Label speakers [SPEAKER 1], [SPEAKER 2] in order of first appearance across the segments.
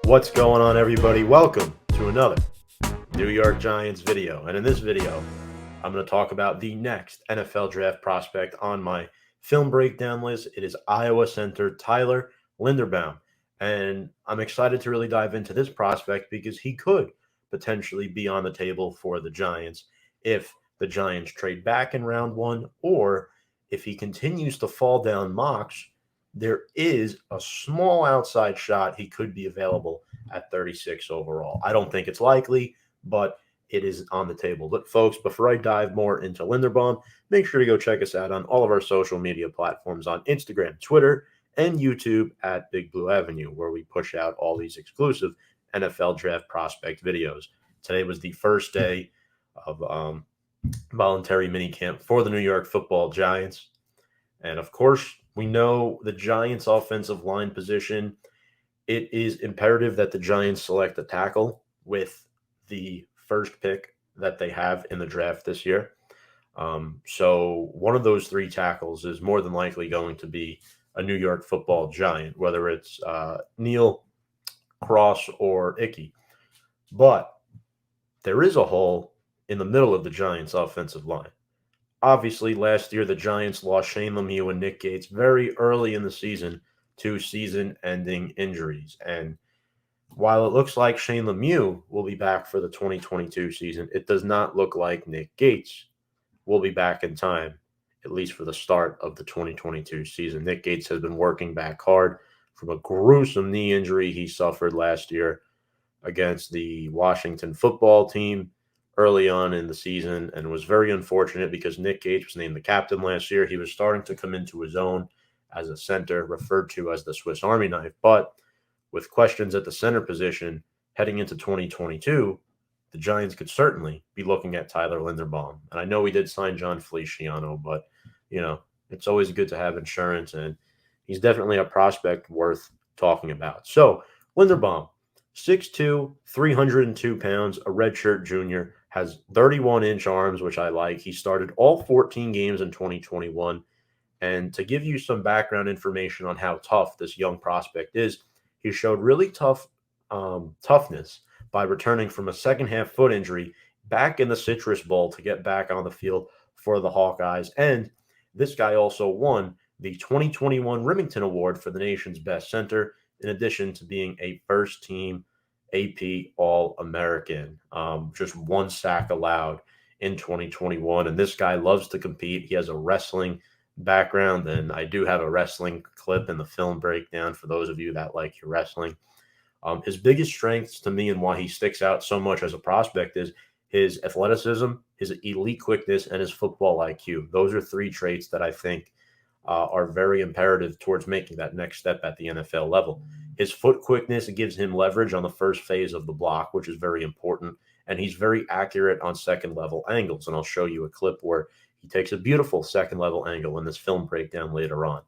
[SPEAKER 1] What's going on, everybody? Welcome to another New York Giants video. And in this video, I'm going to talk about the next NFL draft prospect on my film breakdown list. It is Iowa center Tyler Linderbaum. And I'm excited to really dive into this prospect because he could potentially be on the table for the Giants if the Giants trade back in round one, or if he continues to fall down mocks. There is a small outside shot he could be available at 36 overall. I don't think it's likely, but it is on the table. But folks, before I dive more into Linderbaum, make sure to go check us out on all of our social media platforms on Instagram, Twitter, and YouTube at Big Blue Avenue, where we push out all these exclusive NFL draft prospect videos. Today was the first day of voluntary minicamp for the New York Football Giants. And of course, we know the Giants' offensive line position. It is imperative that the Giants select a tackle with the first pick that they have in the draft this year. So one of those three tackles is more than likely going to be a New York Football Giant, whether it's Neal, Cross, or Ickey. But there is a hole in the middle of the Giants' offensive line. Obviously, last year the Giants lost Shane Lemieux and Nick Gates very early in the season to season-ending injuries. And while it looks like Shane Lemieux will be back for the 2022 season, it does not look like Nick Gates will be back in time, at least for the start of the 2022 season. Nick Gates has been working back hard from a gruesome knee injury he suffered last year against the Washington football team early on in the season, and was very unfortunate because Nick Gates was named the captain last year. He was starting to come into his own as a center, referred to as the Swiss Army knife. But with questions at the center position heading into 2022, the Giants could certainly be looking at Tyler Linderbaum. And I know we did sign John Feliciano, but, it's always good to have insurance, and he's definitely a prospect worth talking about. So, Linderbaum, 6'2", 302 pounds, a redshirt junior, has 31-inch arms, which I like. He started all 14 games in 2021. And to give you some background information on how tough this young prospect is, he showed really toughness by returning from a second-half foot injury back in the Citrus Bowl to get back on the field for the Hawkeyes. And this guy also won the 2021 Remington Award for the nation's best center, in addition to being a first-team AP All-American. Just one sack allowed in 2021. And this guy loves to compete. He has a wrestling background, and I do have a wrestling clip in the film breakdown for those of you that like your wrestling. His biggest strengths to me and why he sticks out so much as a prospect is his athleticism, his elite quickness, and his football IQ. Those are three traits that I think are very imperative towards making that next step at the NFL level. His foot quickness gives him leverage on the first phase of the block, which is very important, and he's very accurate on second-level angles. And I'll show you a clip where he takes a beautiful second-level angle in this film breakdown later on.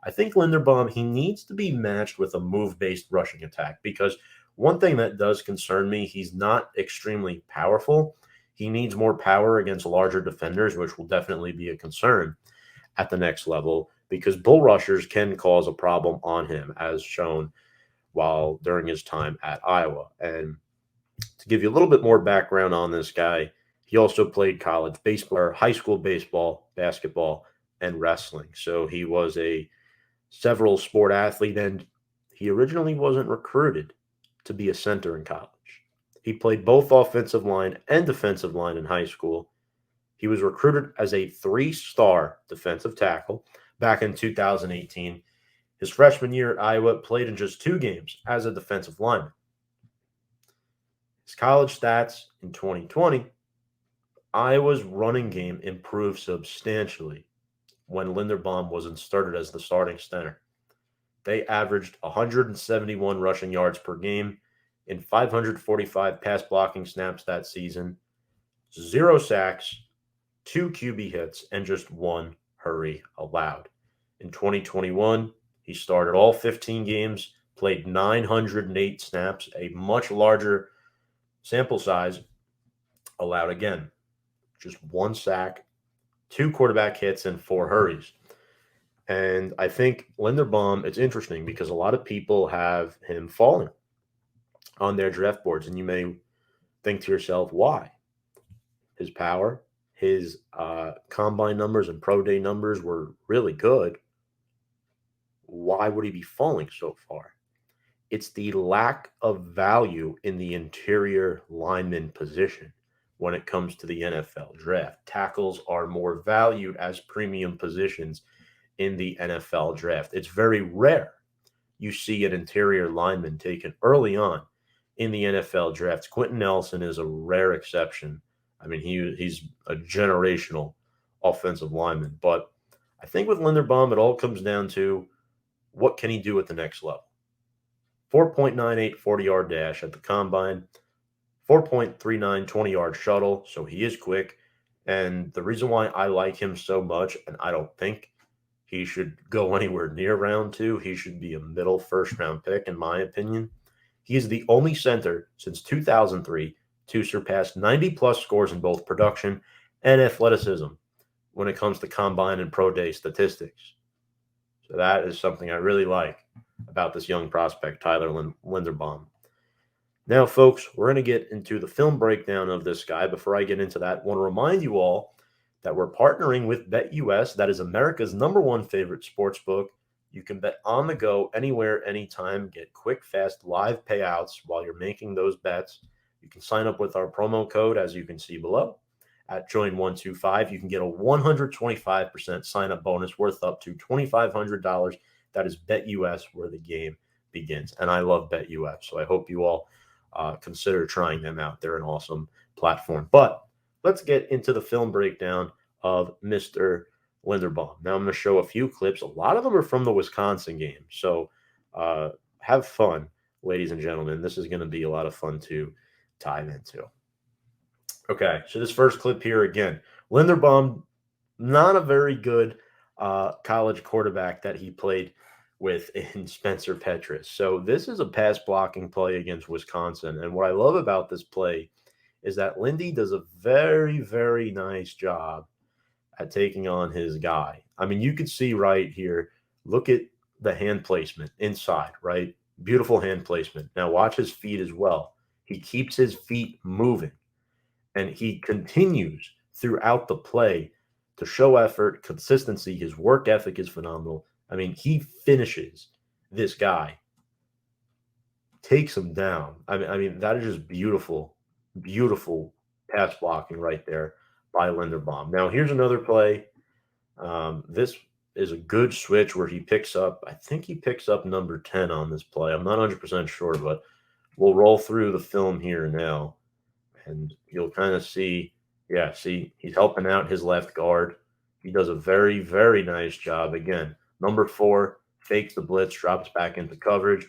[SPEAKER 1] I think Linderbaum, he needs to be matched with a move-based rushing attack, because one thing that does concern me, he's not extremely powerful. He needs more power against larger defenders, which will definitely be a concern at the next level, because bull rushers can cause a problem on him, as shown while during his time at Iowa. And to give you a little bit more background on this guy, he also played college baseball, or high school baseball, basketball, and wrestling. So he was a several sport athlete, and he originally wasn't recruited to be a center in college. He played both offensive line and defensive line in high school. He was recruited as a 3-star defensive tackle back in 2018. His freshman year at Iowa, played in just 2 games as a defensive lineman. His college stats in 2020, Iowa's running game improved substantially when Linderbaum was inserted as the starting center. They averaged 171 rushing yards per game in 545 pass blocking snaps that season, 0 sacks, 2 QB hits, and just 1 hurry allowed. In 2021, he started all 15 games, played 908 snaps, a much larger sample size, allowed again just 1 sack, 2 quarterback hits, and 4 hurries. And I think Linderbaum, it's interesting because a lot of people have him falling on their draft boards. And you may think to yourself, why? His power, his combine numbers and pro day numbers were really good. Why would he be falling so far? It's the lack of value in the interior lineman position when it comes to the NFL draft. Tackles are more valued as premium positions in the NFL draft. It's very rare you see an interior lineman taken early on in the NFL draft. Quentin Nelson is a rare exception. I mean, he's a generational offensive lineman. But I think with Linderbaum, it all comes down to what can he do at the next level. 4.98 40-yard dash at the combine, 4.39 20-yard shuttle, so he is quick. And the reason why I like him so much, and I don't think he should go anywhere near round 2, he should be a middle first-round pick, in my opinion. He is the only center since 2003 to surpass 90-plus scores in both production and athleticism when it comes to combine and pro day statistics. So that is something I really like about this young prospect, Tyler Linderbaum. Now, folks, we're going to get into the film breakdown of this guy. Before I get into that, I want to remind you all that we're partnering with BetUS. That is America's #1 favorite sports book. You can bet on the go, anywhere, anytime. Get quick, fast, live payouts while you're making those bets. You can sign up with our promo code, as you can see below, at Join125. You can get a 125% sign-up bonus worth up to $2,500. That is BetUS, where the game begins. And I love BetUS, so I hope you all consider trying them out. They're an awesome platform. But let's get into the film breakdown of Mr. Linderbaum. Now I'm going to show a few clips. A lot of them are from the Wisconsin game. So have fun, ladies and gentlemen. This is going to be a lot of fun to dive into. Okay, so this first clip here again, Linderbaum, not a very good college quarterback that he played with in Spencer Petras. So this is a pass blocking play against Wisconsin. And what I love about this play is that Lindy does a very, very nice job at taking on his guy. I mean, you could see right here, look at the hand placement inside, right? Beautiful hand placement. Now watch his feet as well. He keeps his feet moving. And he continues throughout the play to show effort, consistency. His work ethic is phenomenal. I mean, he finishes this guy, takes him down. I mean, that is just beautiful, beautiful pass blocking right there by Linderbaum. Now, here's another play. This is a good switch where he picks up, I think he picks up number 10 on this play. I'm not 100% sure, but we'll roll through the film here now. And you'll kind of see, see, he's helping out his left guard. He does a very, very nice job. Again, number 4 fakes the blitz, drops back into coverage.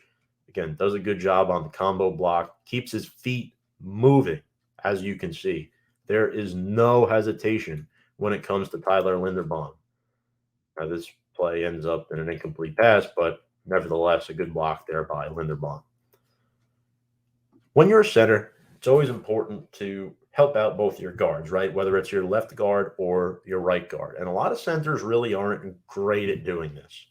[SPEAKER 1] Again, does a good job on the combo block, keeps his feet moving, as you can see. There is no hesitation when it comes to Tyler Linderbaum. Now, this play ends up in an incomplete pass, but nevertheless, a good block there by Linderbaum. When you're a center, it's always important to help out both your guards, right? Whether it's your left guard or your right guard. And a lot of centers really aren't great at doing this.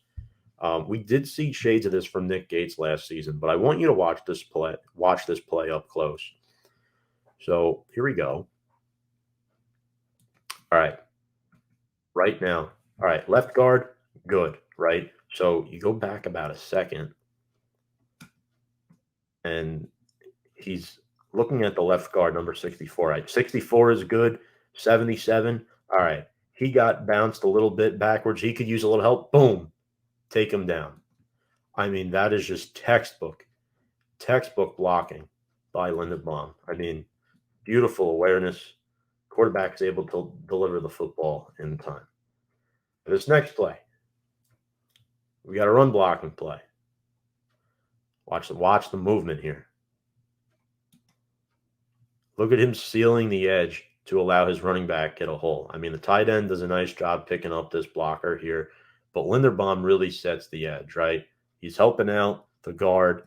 [SPEAKER 1] We did see shades of this from Nick Gates last season, but I want you to watch this play up close. So here we go. All right. Right now. All right. Left guard, good, right? So you go back about a second, and he's looking at the left guard, number 64. Right, 64 is good. 77. All right. He got bounced a little bit backwards. He could use a little help. Boom. Take him down. I mean, that is just textbook blocking by Linderbaum. I mean, beautiful awareness. Quarterback is able to deliver the football in time. This next play, we got a run blocking play. Watch the movement here. Look at him sealing the edge to allow his running back get a hole. I mean, the tight end does a nice job picking up this blocker here, but Linderbaum really sets the edge, right? He's helping out the guard,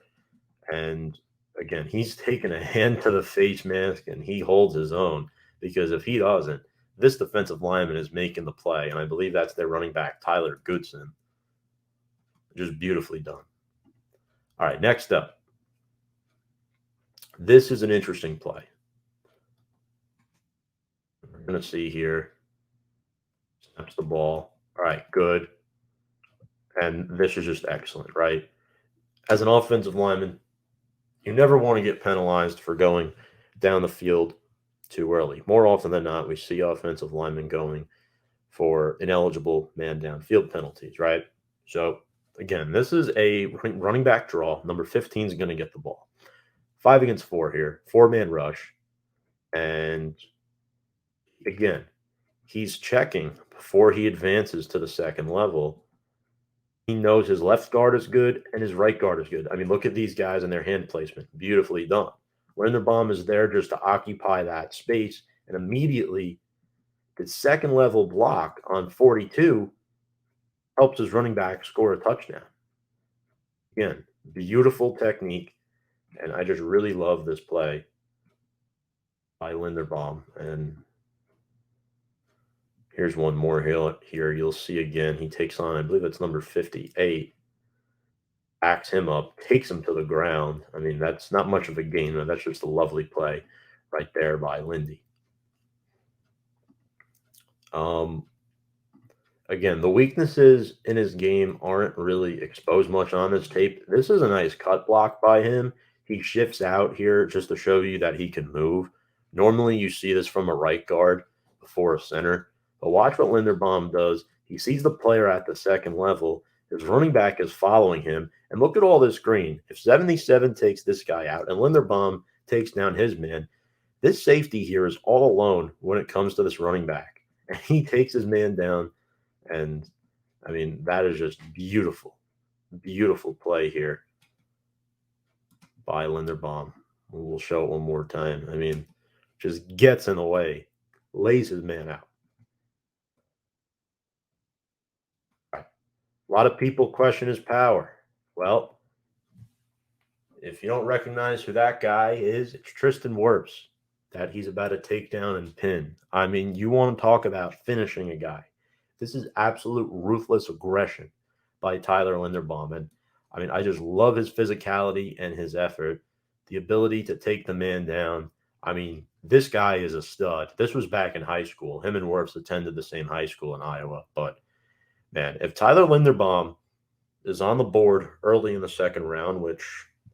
[SPEAKER 1] and again, he's taking a hand to the face mask, and he holds his own, because if he doesn't, this defensive lineman is making the play, and I believe that's their running back, Tyler Goodson. Just beautifully done. All right, next up. This is an interesting play. We're going to see here. Snaps the ball. All right, good. And this is just excellent, right? As an offensive lineman, you never want to get penalized for going down the field too early. More often than not, we see offensive linemen going for ineligible man down field penalties, right? So, again, this is a running back draw. Number 15 is going to get the ball. 5 against 4 here, 4-man rush. And again, he's checking before he advances to the second level. He knows his left guard is good and his right guard is good. I mean, look at these guys and their hand placement. Beautifully done. Linderbaum is there just to occupy that space. And immediately, the second level block on 42 helps his running back score a touchdown. Again, beautiful technique. And I just really love this play by Linderbaum. And here's one more here. You'll see again, he takes on, I believe it's number 58. Backs him up, takes him to the ground. I mean, that's not much of a gain. That's just a lovely play right there by Lindy. Again, the weaknesses in his game aren't really exposed much on this tape. This is a nice cut block by him. He shifts out here just to show you that he can move. Normally, you see this from a right guard before a center. But watch what Linderbaum does. He sees the player at the second level. His running back is following him. And look at all this green. If 77 takes this guy out and Linderbaum takes down his man, this safety here is all alone when it comes to this running back. And he takes his man down. And I mean, that is just beautiful, beautiful play here by Linderbaum. We'll show it one more time. I mean, just gets in the way, lays his man out. A lot of people question his power. Well, if you don't recognize who that guy is, it's Tristan Wirfs that he's about to take down and pin. I mean, you want to talk about finishing a guy. This is absolute ruthless aggression by Tyler Linderbaum. And I mean, I just love his physicality and his effort, the ability to take the man down. I mean, this guy is a stud. This was back in high school. Him and Wirfs attended the same high school in Iowa. But man, if Tyler Linderbaum is on the board early in the second round, which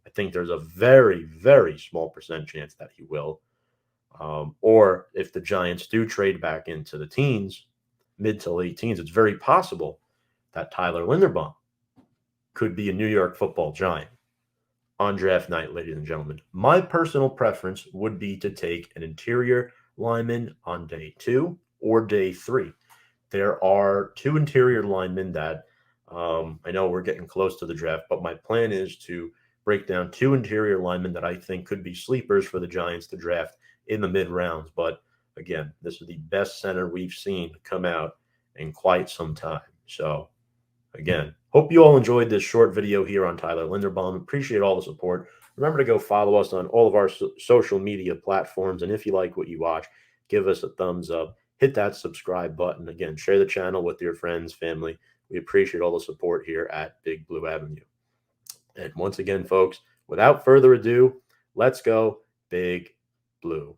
[SPEAKER 1] I think there's a very, very small percent chance that he will, or if the Giants do trade back into the teens, mid to late teens, it's very possible that Tyler Linderbaum could be a New York Football Giant on draft night, ladies and gentlemen. My personal preference would be to take an interior lineman on day 2 or day 3. There are 2 interior linemen that I know we're getting close to the draft, but my plan is to break down 2 interior linemen that I think could be sleepers for the Giants to draft in the mid rounds. But again, this is the best center we've seen come out in quite some time. So again, hope you all enjoyed this short video here on Tyler Linderbaum. Appreciate all the support. Remember to go follow us on all of our social media platforms. And if you like what you watch, give us a thumbs up. Hit that subscribe button. Again, share the channel with your friends, family. We appreciate all the support here at Big Blue Avenue. And once again, folks, without further ado, let's go Big Blue.